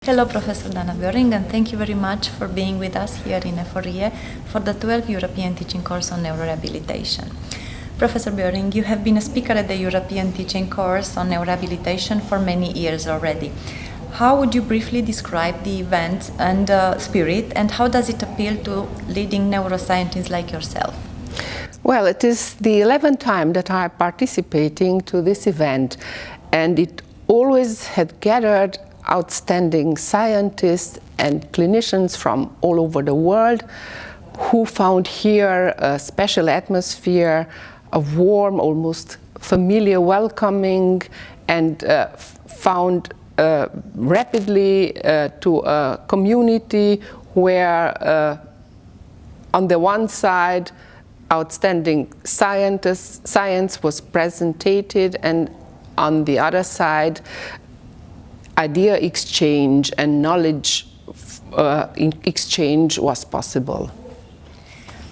Hello, Professor Dana Boering, and thank you very much for being with us here in Eforie for the 12th European Teaching Course on Neurorehabilitation. Professor Boering, you have been a speaker at the European Teaching Course on Neurorehabilitation for many years already. How would you briefly describe the event and spirit, and how does it appeal to leading neuroscientists like yourself? Well, it is the 11th time that I'm participating to this event, and it always had gathered outstanding scientists and clinicians from all over the world who found here a special atmosphere, a warm, almost familiar welcoming, and found rapidly to a community where on the one side outstanding science was presented, and on the other side idea exchange and knowledge exchange was possible.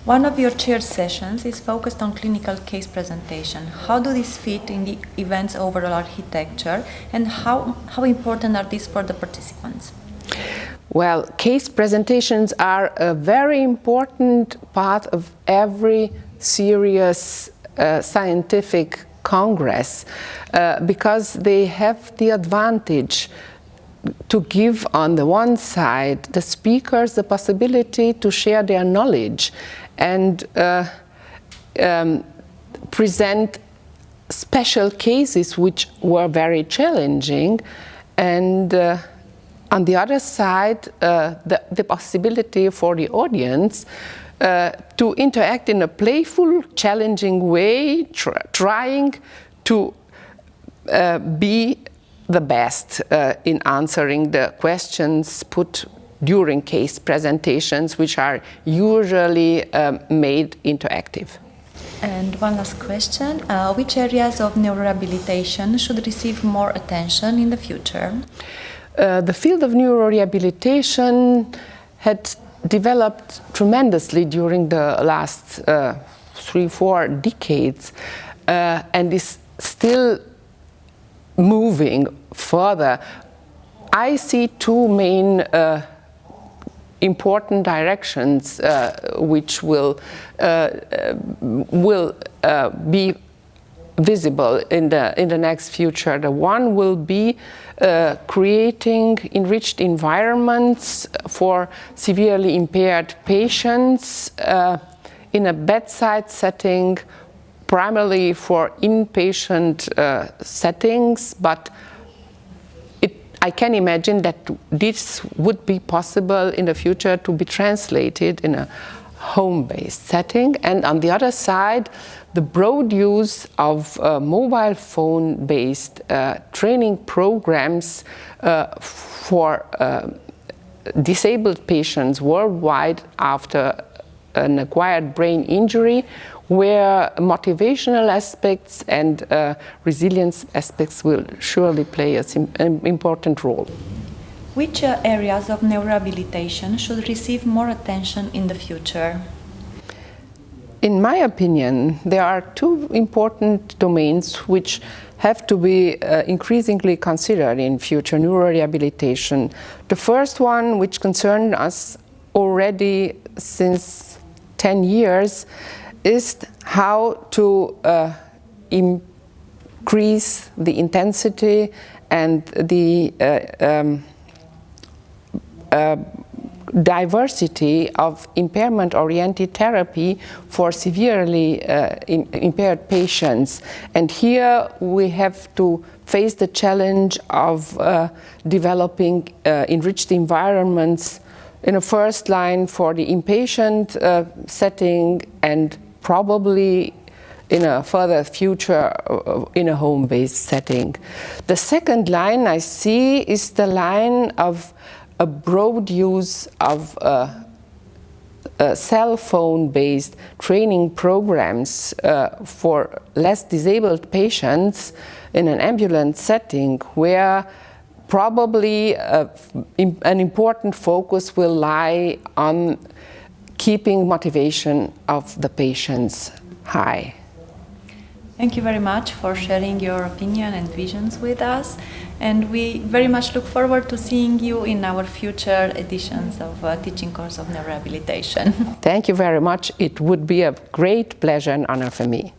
One of your chaired sessions is focused on clinical case presentation. How do these fit in the event's overall architecture, and how important are these for the participants? Well, case presentations are a very important part of every serious scientific congress because they have the advantage to give, on the one side, the speakers the possibility to share their knowledge and present special cases which were very challenging, and on the other side, the possibility for the audience to interact in a playful, challenging way, trying to be the best in answering the questions put during case presentations, which are usually made interactive. And one last question, which areas of neurorehabilitation should receive more attention in the future? The field of neurorehabilitation had developed tremendously during the last 3-4 decades and is still moving further. I see two main important directions which will be visible in the next future. The one will be creating enriched environments for severely impaired patients in a bedside setting, primarily for inpatient settings, but I can imagine that this would be possible in the future to be translated in a home-based setting. And on the other side, the broad use of mobile phone-based training programs for disabled patients worldwide after an acquired brain injury, where motivational aspects and resilience aspects will surely play an important role. Which areas of neurorehabilitation should receive more attention in the future? In my opinion, there are two important domains which have to be increasingly considered in future neurorehabilitation. The first one, which concerned us already since 10 years, is how to increase the intensity and the diversity of impairment-oriented therapy for severely impaired patients. And here we have to face the challenge of developing enriched environments in a first line for the inpatient setting, and probably in a further future in a home-based setting. The second line I see is the line of a broad use of cell phone-based training programs for less disabled patients in an ambulant setting, where probably an important focus will lie on keeping motivation of the patients high. Thank you very much for sharing your opinion and visions with us, and we very much look forward to seeing you in our future editions of Teaching Course of Neurorehabilitation. Thank you very much. It would be a great pleasure and honor for me.